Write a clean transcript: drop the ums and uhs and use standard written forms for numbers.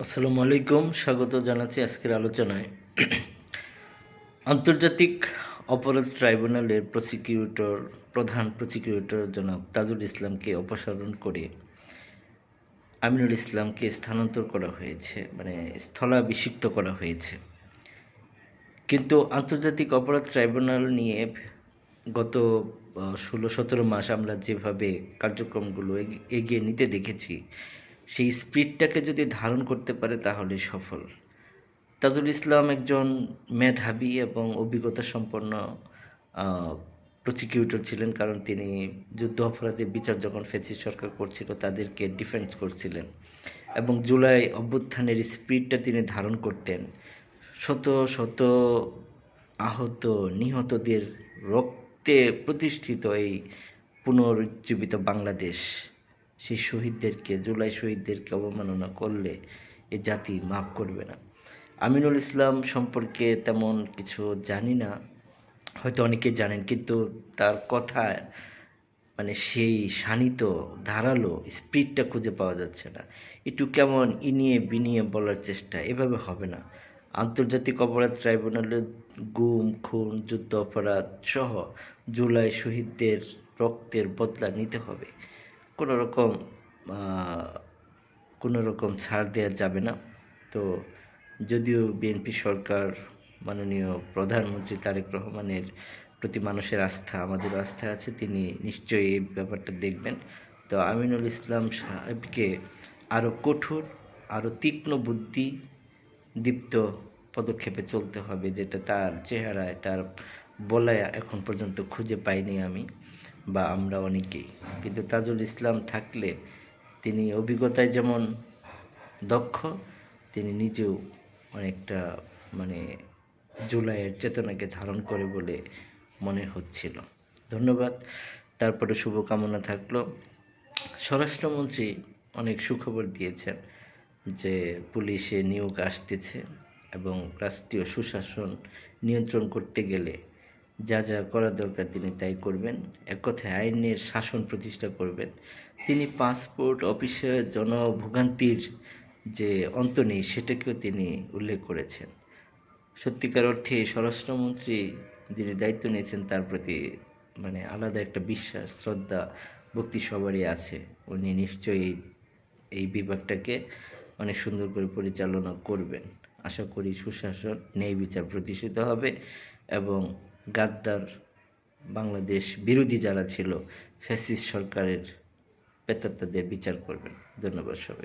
আসসালামু আলাইকুম, স্বাগত জানাচ্ছি আজকের আলোচনায়। আন্তর্জাতিক অপরাধ ট্রাইব্যুনালের প্রধান প্রসিকিউটর জনাব তাজুল ইসলামকে অপসারণ করে আমিনুল ইসলামকে স্থানান্তর করা হয়েছে, মানে স্থলাভিষিক্ত করা হয়েছে। কিন্তু আন্তর্জাতিক অপরাধ ট্রাইব্যুনাল নিয়ে গত 16-17 মাস আমরা যেভাবে কার্যক্রমগুলো এগিয়ে নিতে দেখেছি, সেই স্পিরিটটাকে যদি ধারণ করতে পারে তাহলে সফল। তাজুল ইসলাম একজন মেধাবী এবং অভিজ্ঞতা সম্পন্ন প্রসিকিউটর ছিলেন, কারণ তিনি যুদ্ধ অপরাধের বিচার যখন ফ্যাসিস্ট সরকার করছিল তাদেরকে ডিফেন্স করছিলেন এবং জুলাই অভ্যুত্থানের স্পিরিটটা তিনি ধারণ করতেন। শত শত আহত নিহতদের রক্তে প্রতিষ্ঠিত এই পুনরুজ্জীবিত বাংলাদেশ, সেই শহীদদেরকে, জুলাই শহীদদেরকে অবমাননা করলে এ জাতি মাফ করবে না। আমিনুল ইসলাম সম্পর্কে তেমন কিছু জানি না, হয়তো অনেকে জানেন, কিন্তু তার কথা মানে সেই শানিত ধারালো স্পিরিটটা খুঁজে পাওয়া যাচ্ছে না। একটু কেমন ইনিয়ে বিনিয়ে বলার চেষ্টা, এভাবে হবে না। আন্তর্জাতিক অপরাধ ট্রাইব্যুনালে গুম খুন যুদ্ধ অপরাধ সহ জুলাই শহীদদের রক্তের বদলা নিতে হবে। কোনো রকম ছাড় দেওয়া যাবে না। তো যদিও বিএনপি সরকার, মাননীয় প্রধানমন্ত্রী তারেক রহমানের প্রতি মানুষের আস্থা, আমাদের আস্থা আছে, তিনি নিশ্চয়ই এই ব্যাপারটা দেখবেন। তো আমিনুল ইসলাম সাহেবকে আরও কঠোর, আরও তীক্ষ্ণ বুদ্ধি দীপ্ত পদক্ষেপে চলতে হবে, যেটা তার চেহারায়, তার বলায় এখন পর্যন্ত খুঁজে পাইনি আমি বা আমরা অনেকেই। কিন্তু তাজুল ইসলাম থাকলে তিনি অভিজ্ঞতায় যেমন দক্ষ, তিনি নিজেও অনেকটা মানে জুলাইয়ের চেতনাকে ধারণ করে বলে মনে হচ্ছিল। ধন্যবাদ। তারপরে শুভকামনা থাকলো। স্বরাষ্ট্রমন্ত্রী অনেক সুখবর দিয়েছেন যে পুলিশে নিয়োগ আসতেছে এবং রাষ্ট্রীয় সুশাসন নিয়ন্ত্রণ করতে গেলে যা যা করা দরকার তিনি তাই করবেন। এক কথায় আইনের শাসন প্রতিষ্ঠা করবেন। তিনি পাসপোর্ট অফিসে জনভোগান্তির যে অন্ত নেই সেটাকেও তিনি উল্লেখ করেছেন। সত্যিকার অর্থে স্বরাষ্ট্রমন্ত্রী যিনি দায়িত্ব নিয়েছেন তার প্রতি মানে আলাদা একটা বিশ্বাস, শ্রদ্ধা, ভক্তি সবারই আছে। উনি নিশ্চয়ই এই বিভাগটাকে অনেক সুন্দর করে পরিচালনা করবেন। আশা করি সুশাসন, ন্যায় বিচার প্রতিষ্ঠিত হবে এবং গাদ্দার বাংলাদেশ বিরোধী যারা ছিল ফ্যাসিস্ট সরকারের প্রেতাত্মাদের বিচার করবেন। ধন্যবাদ সবাই।